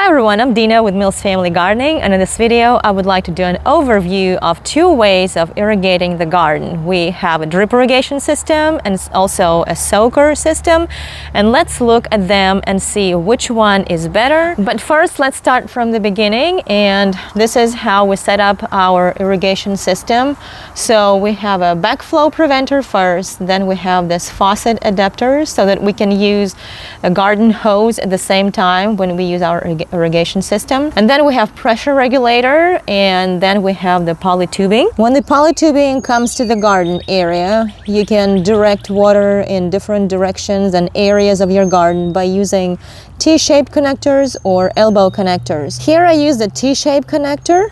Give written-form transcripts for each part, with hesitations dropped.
Hi everyone, I'm Dina with Mills Family Gardening, and in this video I would like to do an overview of two ways of irrigating the garden. We have a drip irrigation system and also a soaker system, and let's look at them and see which one is better. But first let's start from the beginning, and this is how we set up our irrigation system. So we have a backflow preventer first, then we have this faucet adapter so that we can use a garden hose at the same time when we use our irrigation system. And then we have pressure regulator, and then we have the polytubing. When the polytubing comes to the garden area, you can direct water in different directions and areas of your garden by using T-shaped connectors or elbow connectors. Here I use the T-shaped connector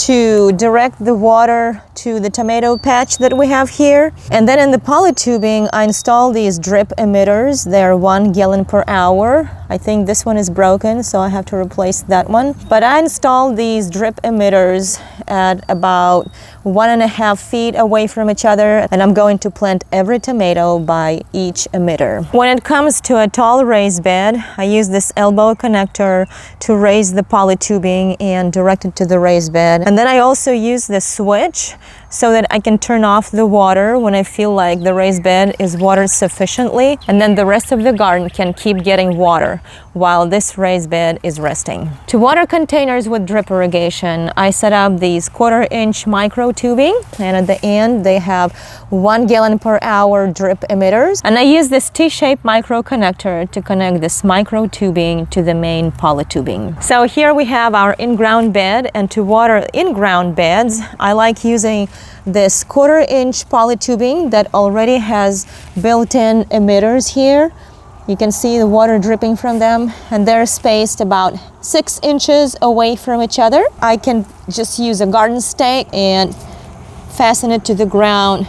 to direct the water to the tomato patch that we have here. And then in the polytubing, I install these drip emitters. They're 1 gallon per hour. I think this one is broken, so I have to replace that one. But I installed these drip emitters at about 1.5 feet away from each other, and I'm going to plant every tomato by each emitter. When it comes to a tall raised bed, I use this elbow connector to raise the polytubing and direct it to the raised bed. And then I also use this switch so that I can turn off the water when I feel like the raised bed is watered sufficiently, and then the rest of the garden can keep getting water while this raised bed is resting. To water containers with drip irrigation, I set up these 1/4-inch micro tubing, and at the end they have 1 gallon per hour drip emitters, and I use this T-shaped micro connector to connect this micro tubing to the main polytubing. So here we have our in-ground bed, and to water in-ground beds, I like using this 1/4-inch polytubing that already has built-in emitters here. You can see the water dripping from them, and they're spaced about 6 inches away from each other. I can just use a garden stake and fasten it to the ground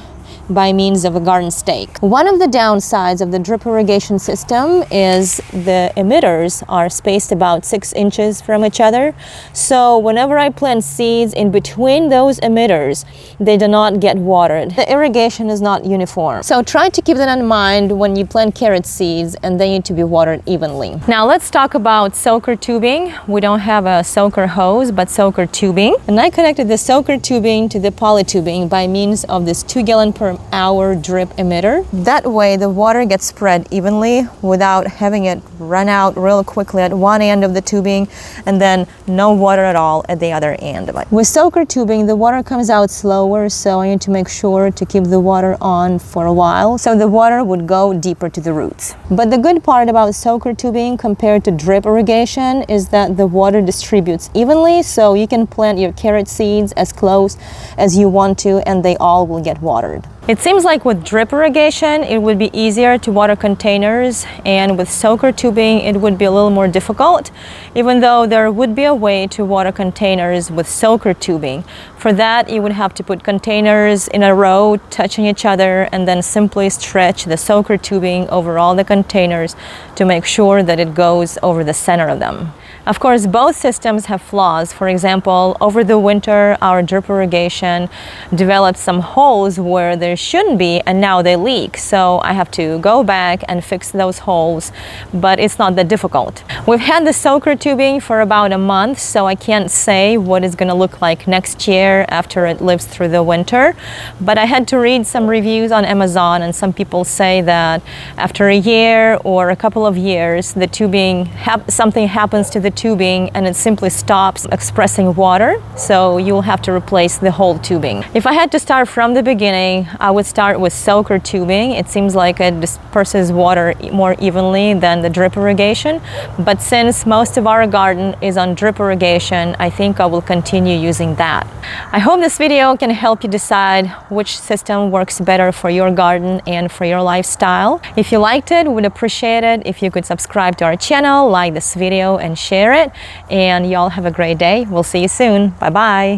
by means of a garden stake. One of the downsides of the drip irrigation system is the emitters are spaced about 6 inches from each other. So whenever I plant seeds in between those emitters, they do not get watered. The irrigation is not uniform. So try to keep that in mind when you plant carrot seeds, and they need to be watered evenly. Now let's talk about soaker tubing. We don't have a soaker hose, but soaker tubing. And I connected the soaker tubing to the polytubing by means of this 2 gallon per hour drip emitter. That way the water gets spread evenly without having it run out real quickly at one end of the tubing and then no water at all at the other end of it. With soaker tubing, the water comes out slower, so I need to make sure to keep the water on for a while so the water would go deeper to the roots. But the good part about soaker tubing compared to drip irrigation is that the water distributes evenly, so you can plant your carrot seeds as close as you want to and they all will get watered. It seems like with drip irrigation, it would be easier to water containers, and with soaker tubing, it would be a little more difficult, even though there would be a way to water containers with soaker tubing. For that, you would have to put containers in a row, touching each other, and then simply stretch the soaker tubing over all the containers to make sure that it goes over the center of them. Of course, both systems have flaws. For example, over the winter, our drip irrigation developed some holes where there shouldn't be, and now they leak. So I have to go back and fix those holes, but it's not that difficult. We've had the soaker tubing for about a month, so I can't say what it's going to look like next year after it lives through the winter. But I had to read some reviews on Amazon, and some people say that after a year or a couple of years, the tubing, something happens to the tubing and it simply stops expressing water, so you'll have to replace the whole tubing. If I had to start from the beginning, I would start with soaker tubing. It seems like it disperses water more evenly than the drip irrigation, but since most of our garden is on drip irrigation, I think I will continue using that. I hope this video can help you decide which system works better for your garden and for your lifestyle. If you liked it, we'd appreciate it if you could subscribe to our channel, like this video, and share it. And y'all have a great day. We'll see you soon. Bye bye.